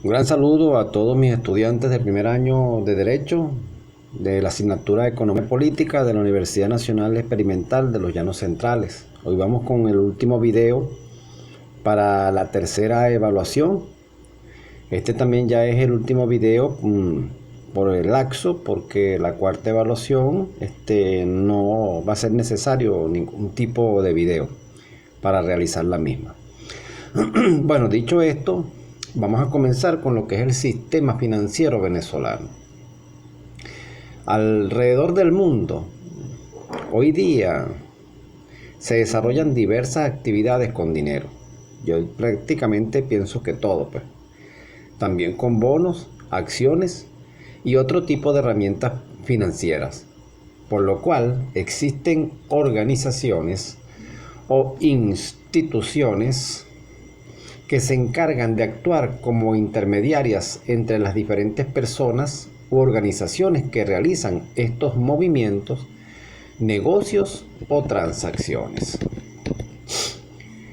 Un gran saludo a todos mis estudiantes del primer año de Derecho de la asignatura de Economía Política de la Universidad Nacional Experimental de los Llanos Centrales. Hoy vamos con el último video para la tercera evaluación. Este también ya es el último video por el laxo, porque la cuarta evaluación no va a ser necesario ningún tipo de video para realizar la misma. Bueno, dicho esto, vamos a comenzar con lo que es el sistema financiero venezolano. Alrededor del mundo, hoy día se desarrollan diversas actividades con dinero. Yo prácticamente pienso que todo, pues. También con bonos, acciones y otro tipo de herramientas financieras. Por lo cual existen organizaciones o instituciones que se encargan de actuar como intermediarias entre las diferentes personas u organizaciones que realizan estos movimientos, negocios o transacciones.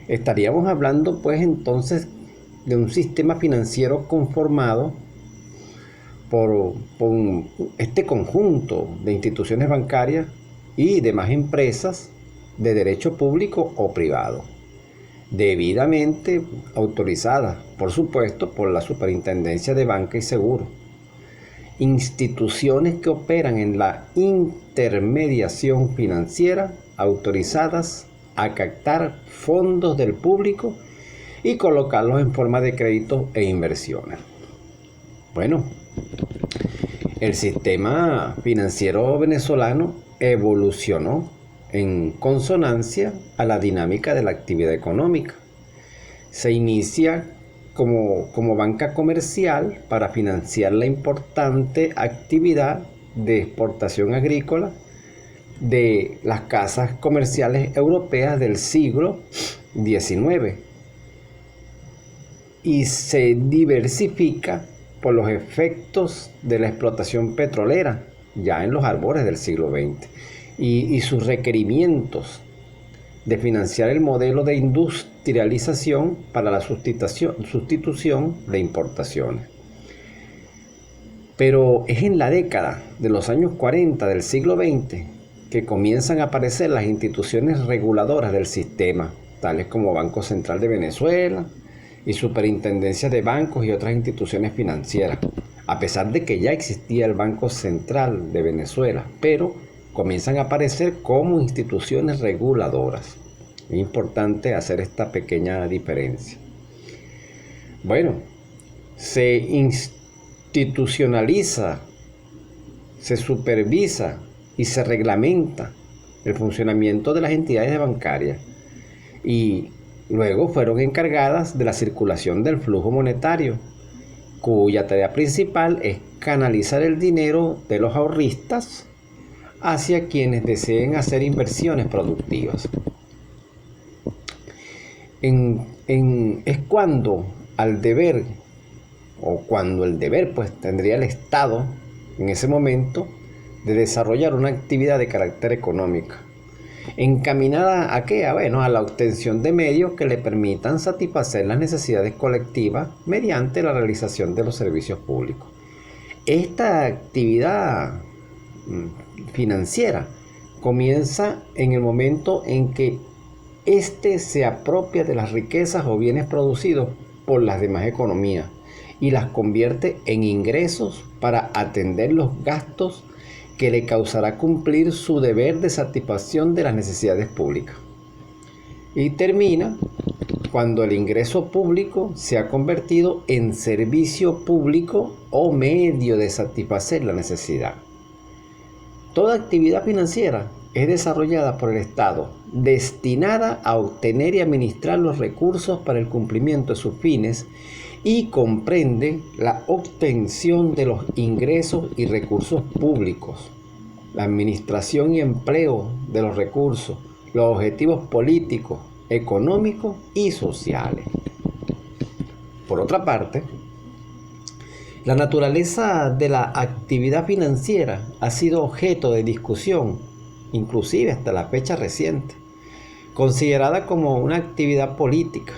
Estaríamos hablando pues entonces de un sistema financiero conformado por este conjunto de instituciones bancarias y demás empresas de derecho público o privado, debidamente autorizadas, por supuesto, por la Superintendencia de Banca y Seguro. Instituciones que operan en la intermediación financiera, autorizadas a captar fondos del público y colocarlos en forma de créditos e inversiones. Bueno, el sistema financiero venezolano evolucionó en consonancia a la dinámica de la actividad económica. Se inicia como banca comercial para financiar la importante actividad de exportación agrícola de las casas comerciales europeas del siglo XIX, y se diversifica por los efectos de la explotación petrolera ya en los albores del siglo XX y sus requerimientos de financiar el modelo de industrialización para la sustitución de importaciones. Pero es en la década de los años 40 del siglo XX que comienzan a aparecer las instituciones reguladoras del sistema, tales como Banco Central de Venezuela y Superintendencia de Bancos y otras instituciones financieras, a pesar de que ya existía el Banco Central de Venezuela, pero comienzan a aparecer como instituciones reguladoras. Es importante hacer esta pequeña diferencia. Bueno, se institucionaliza, se supervisa y se reglamenta el funcionamiento de las entidades bancarias y luego fueron encargadas de la circulación del flujo monetario, cuya tarea principal es canalizar el dinero de los ahorristas hacia quienes deseen hacer inversiones productivas. Es cuando el deber pues tendría el Estado en ese momento de desarrollar una actividad de carácter económico, encaminada ¿a qué? A la obtención de medios que le permitan satisfacer las necesidades colectivas mediante la realización de los servicios públicos. Esta actividad financiera comienza en el momento en que se apropia de las riquezas o bienes producidos por las demás economías y las convierte en ingresos para atender los gastos que le causará cumplir su deber de satisfacción de las necesidades públicas. Y termina cuando el ingreso público se ha convertido en servicio público o medio de satisfacer la necesidad. Toda actividad financiera es desarrollada por el Estado, destinada a obtener y administrar los recursos para el cumplimiento de sus fines, y comprende la obtención de los ingresos y recursos públicos, la administración y empleo de los recursos, los objetivos políticos, económicos y sociales. Por otra parte, la naturaleza de la actividad financiera ha sido objeto de discusión, inclusive hasta la fecha reciente, considerada como una actividad política,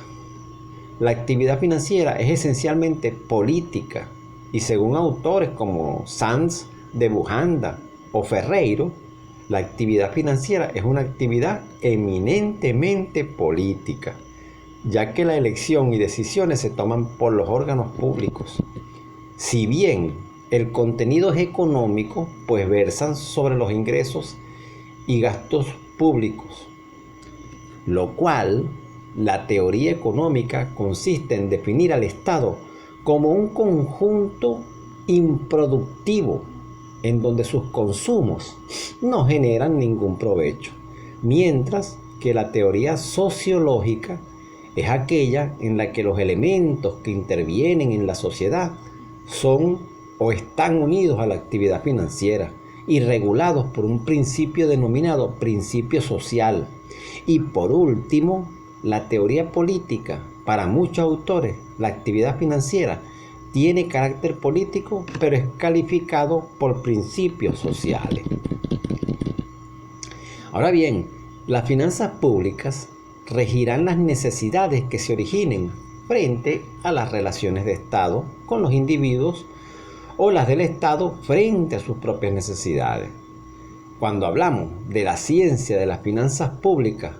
la actividad financiera es esencialmente política y según autores como Sanz de Bujanda o Ferreiro, la actividad financiera es una actividad eminentemente política, ya que la elección y decisiones se toman por los órganos públicos. Si bien el contenido es económico, pues versan sobre los ingresos y gastos públicos, lo cual la teoría económica consiste en definir al Estado como un conjunto improductivo en donde sus consumos no generan ningún provecho, mientras que la teoría sociológica es aquella en la que los elementos que intervienen en la sociedad son o están unidos a la actividad financiera y regulados por un principio denominado principio social. Y por último, la teoría política. Para muchos autores, la actividad financiera tiene carácter político, pero es calificado por principios sociales. Ahora bien, las finanzas públicas regirán las necesidades que se originen frente a las relaciones de Estado con los individuos o las del Estado frente a sus propias necesidades. Cuando hablamos de la ciencia de las finanzas públicas,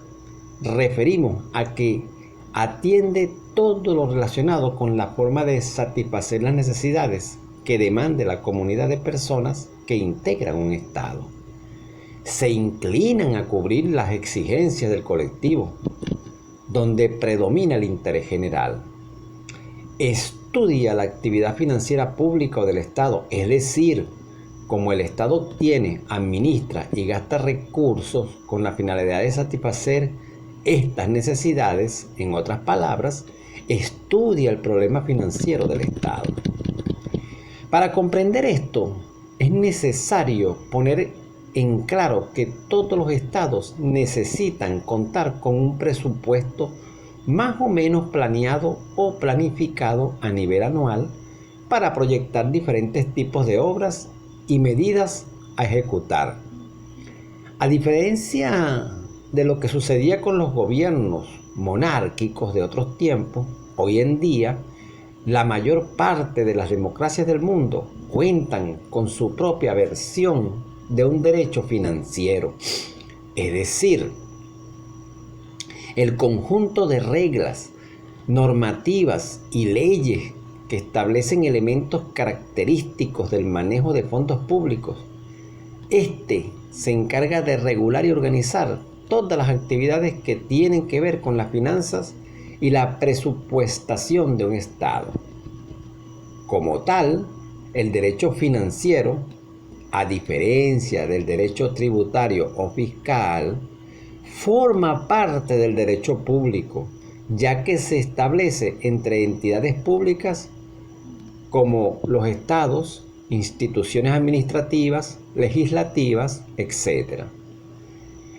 referimos a que atiende todo lo relacionado con la forma de satisfacer las necesidades que demande la comunidad de personas que integran un Estado. Se inclinan a cubrir las exigencias del colectivo, donde predomina el interés general. Estudia la actividad financiera pública o del Estado, es decir, cómo el Estado obtiene, administra y gasta recursos con la finalidad de satisfacer estas necesidades. En otras palabras, estudia el problema financiero del Estado. Para comprender esto, es necesario poner en claro que todos los estados necesitan contar con un presupuesto más o menos planeado o planificado a nivel anual para proyectar diferentes tipos de obras y medidas a ejecutar. A diferencia de lo que sucedía con los gobiernos monárquicos de otros tiempos, hoy en día la mayor parte de las democracias del mundo cuentan con su propia versión de un derecho financiero, es decir, el conjunto de reglas, normativas y leyes que establecen elementos característicos del manejo de fondos públicos. Este se encarga de regular y organizar todas las actividades que tienen que ver con las finanzas y la presupuestación de un Estado. Como tal, el derecho financiero, a diferencia del derecho tributario o fiscal, forma parte del derecho público, ya que se establece entre entidades públicas como los estados, instituciones administrativas, legislativas, etc.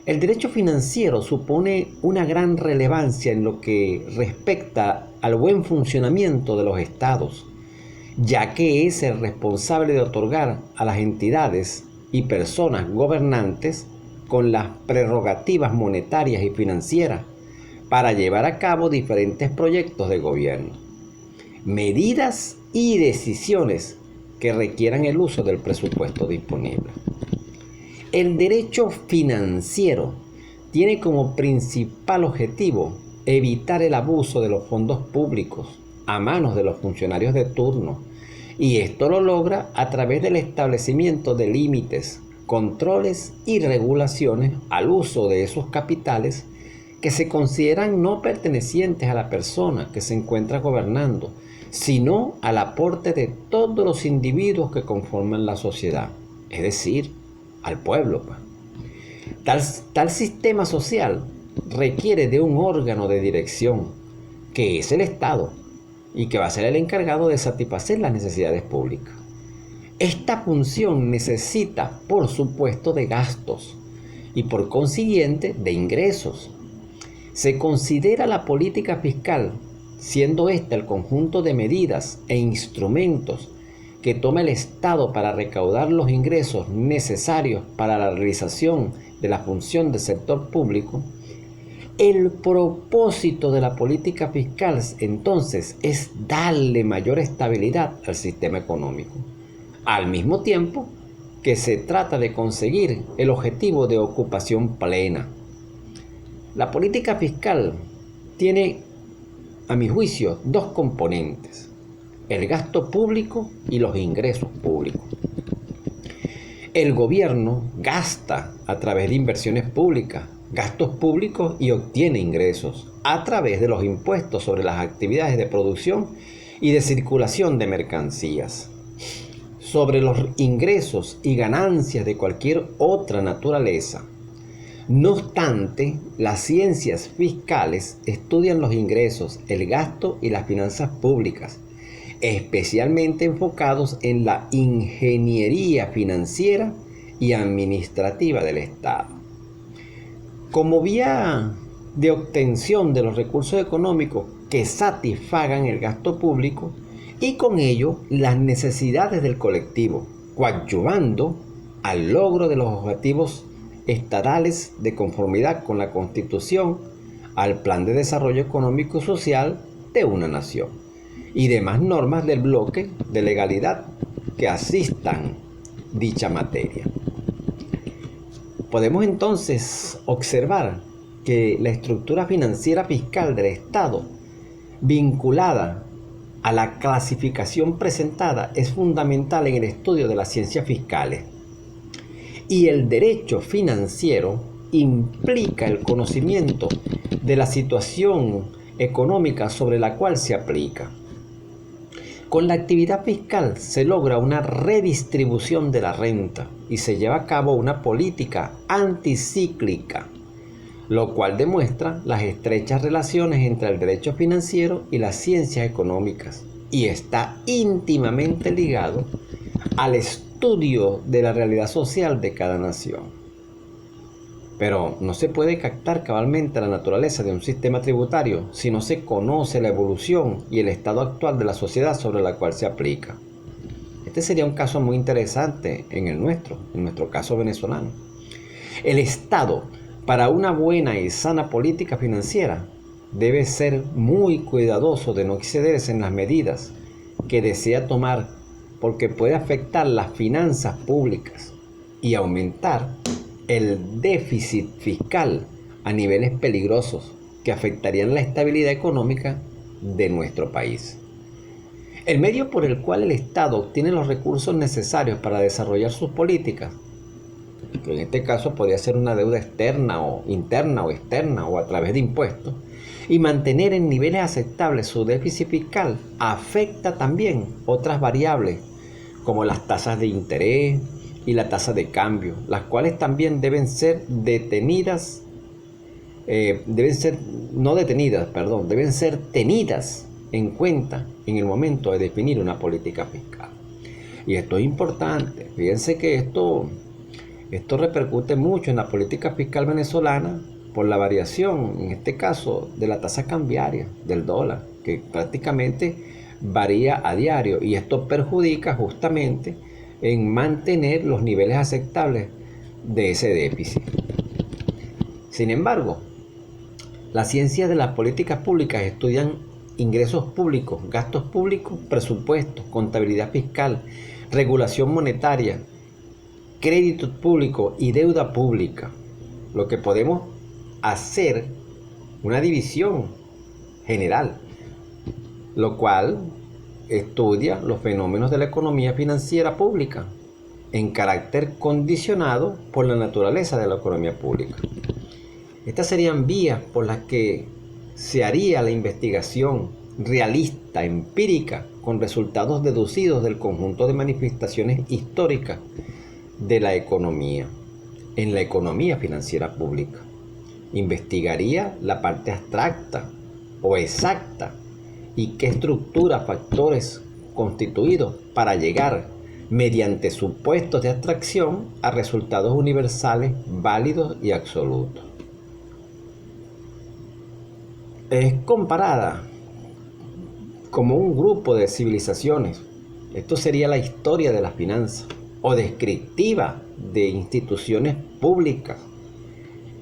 El derecho financiero supone una gran relevancia en lo que respecta al buen funcionamiento de los estados, ya que es el responsable de otorgar a las entidades y personas gobernantes con las prerrogativas monetarias y financieras para llevar a cabo diferentes proyectos de gobierno, medidas y decisiones que requieran el uso del presupuesto disponible. El derecho financiero tiene como principal objetivo evitar el abuso de los fondos públicos a manos de los funcionarios de turno, y esto lo logra a través del establecimiento de límites, controles y regulaciones al uso de esos capitales que se consideran no pertenecientes a la persona que se encuentra gobernando, sino al aporte de todos los individuos que conforman la sociedad, es decir, al pueblo. Tal sistema social requiere de un órgano de dirección, que es el Estado, y que va a ser el encargado de satisfacer las necesidades públicas. Esta función necesita, por supuesto, de gastos y por consiguiente de ingresos. Se considera la política fiscal, siendo esta el conjunto de medidas e instrumentos que toma el Estado para recaudar los ingresos necesarios para la realización de la función del sector público, El propósito de la política fiscal, entonces, es darle mayor estabilidad al sistema económico, al mismo tiempo que se trata de conseguir el objetivo de ocupación plena. La política fiscal tiene, a mi juicio, dos componentes: el gasto público y los ingresos públicos. El gobierno gasta a través de inversiones públicas, gastos públicos, y obtiene ingresos a través de los impuestos sobre las actividades de producción y de circulación de mercancías. Sobre los ingresos y ganancias de cualquier otra naturaleza. No obstante, las ciencias fiscales estudian los ingresos, el gasto y las finanzas públicas, especialmente enfocados en la ingeniería financiera y administrativa del Estado. Como vía de obtención de los recursos económicos que satisfagan el gasto público y con ello las necesidades del colectivo, coadyuvando al logro de los objetivos estatales de conformidad con la Constitución, al Plan de Desarrollo Económico y Social de una nación y demás normas del bloque de legalidad que asistan dicha materia. Podemos entonces observar que la estructura financiera fiscal del Estado, vinculada a la clasificación presentada, es fundamental en el estudio de las ciencias fiscales. Y el derecho financiero implica el conocimiento de la situación económica sobre la cual se aplica. Con la actividad fiscal se logra una redistribución de la renta y se lleva a cabo una política anticíclica, lo cual demuestra las estrechas relaciones entre el derecho financiero y las ciencias económicas y está íntimamente ligado al estudio de la realidad social de cada nación. Pero no se puede captar cabalmente la naturaleza de un sistema tributario si no se conoce la evolución y el estado actual de la sociedad sobre la cual se aplica. Este sería un caso muy interesante en nuestro caso venezolano. El Estado, para una buena y sana política financiera, debe ser muy cuidadoso de no excederse en las medidas que desea tomar, porque puede afectar las finanzas públicas y aumentar el déficit fiscal a niveles peligrosos que afectarían la estabilidad económica de nuestro país. El medio por el cual el Estado obtiene los recursos necesarios para desarrollar sus políticas, que en este caso podría ser una deuda externa o interna o externa o a través de impuestos, y mantener en niveles aceptables su déficit fiscal, afecta también otras variables como las tasas de interés y la tasa de cambio, las cuales también deben ser tenidas en cuenta en el momento de definir una política fiscal. Y esto es importante. Fíjense que esto repercute mucho en la política fiscal venezolana por la variación, en este caso, de la tasa cambiaria del dólar, que prácticamente varía a diario, y esto perjudica justamente en mantener los niveles aceptables de ese déficit. Sin embargo, las ciencias de las políticas públicas estudian ingresos públicos, gastos públicos, presupuestos, contabilidad fiscal, regulación monetaria, crédito público y deuda pública. Lo que podemos hacer una división general, lo cual estudia los fenómenos de la economía financiera pública en carácter condicionado por la naturaleza de la economía pública. Estas serían vías por las que se haría la investigación realista, empírica, con resultados deducidos del conjunto de manifestaciones históricas de la economía, en la economía financiera pública. Investigaría la parte abstracta o exacta y qué estructura, factores constituidos para llegar mediante supuestos de abstracción a resultados universales, válidos y absolutos. Es comparada como un grupo de civilizaciones. Esto sería la historia de las finanzas, o descriptiva de instituciones públicas,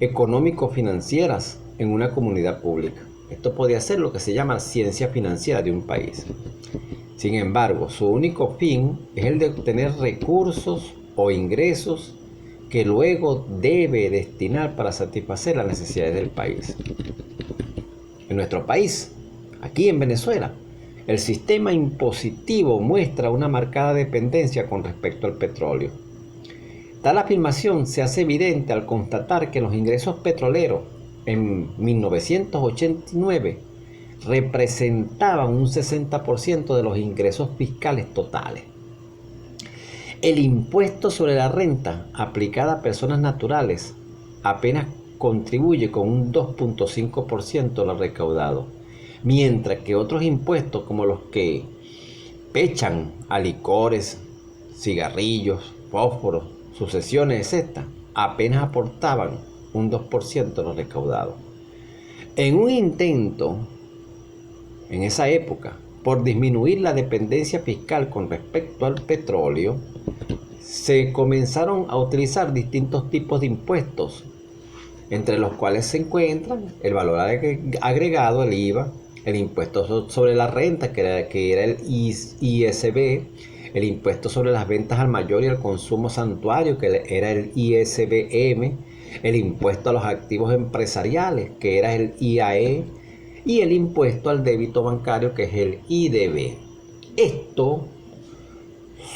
económico-financieras en una comunidad pública. Esto podía ser lo que se llama ciencia financiera de un país. Sin embargo, su único fin es el de obtener recursos o ingresos que luego debe destinar para satisfacer las necesidades del país. En nuestro país, aquí en Venezuela, el sistema impositivo muestra una marcada dependencia con respecto al petróleo. Tal afirmación se hace evidente al constatar que los ingresos petroleros en 1989 representaban un 60% de los ingresos fiscales totales. El impuesto sobre la renta aplicada a personas naturales apenas contribuye con un 2.5% a lo recaudado, mientras que otros impuestos como los que pechan a licores, cigarrillos, fósforos, sucesiones, etc., apenas aportaban un 2% de lo recaudado. En un intento, en esa época, por disminuir la dependencia fiscal con respecto al petróleo, se comenzaron a utilizar distintos tipos de impuestos, entre los cuales se encuentran el valor agregado, el IVA, el impuesto sobre la renta, que era el ISB, el impuesto sobre las ventas al mayor y al consumo santuario, que era el ISBM, el impuesto a los activos empresariales, que era el IAE, y el impuesto al débito bancario, que es el IDB. Esto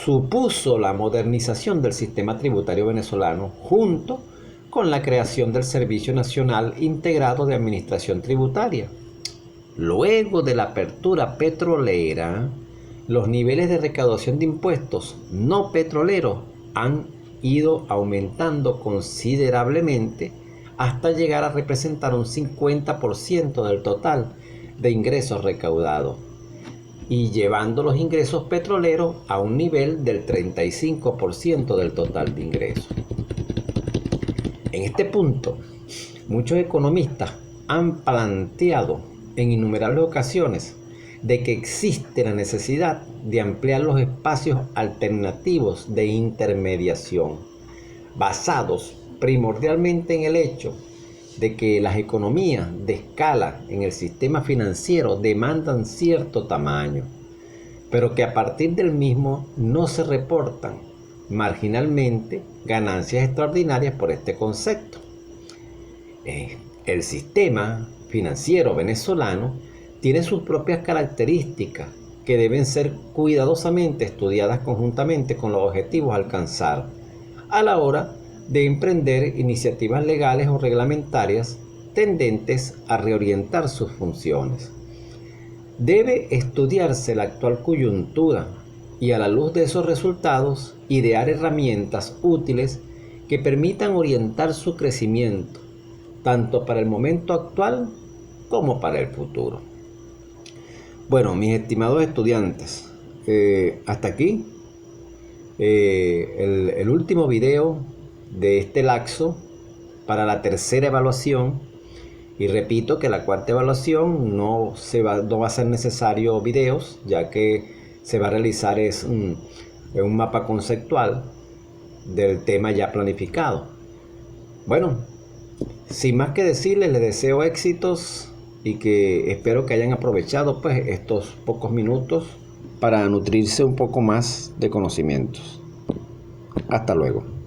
supuso la modernización del sistema tributario venezolano junto con la creación del Servicio Nacional Integrado de Administración Tributaria. Luego de la apertura petrolera, los niveles de recaudación de impuestos no petroleros han ido aumentando considerablemente hasta llegar a representar un 50% del total de ingresos recaudados y llevando los ingresos petroleros a un nivel del 35% del total de ingresos. En este punto, muchos economistas han planteado en innumerables ocasiones de que existe la necesidad de ampliar los espacios alternativos de intermediación, basados primordialmente en el hecho de que las economías de escala en el sistema financiero demandan cierto tamaño, pero que a partir del mismo no se reportan marginalmente ganancias extraordinarias por este concepto. El sistema financiero venezolano tiene sus propias características que deben ser cuidadosamente estudiadas conjuntamente con los objetivos a alcanzar a la hora de emprender iniciativas legales o reglamentarias tendentes a reorientar sus funciones. Debe estudiarse la actual coyuntura y a la luz de esos resultados idear herramientas útiles que permitan orientar su crecimiento, tanto para el momento actual como para el futuro. Bueno, mis estimados estudiantes, hasta aquí el último video de este lapso para la tercera evaluación, y repito que la cuarta evaluación no va a ser necesario videos, ya que se va a realizar un mapa conceptual del tema ya planificado. Bueno, sin más que decirles, les deseo éxitos y que espero que hayan aprovechado pues estos pocos minutos para nutrirse un poco más de conocimientos. Hasta luego.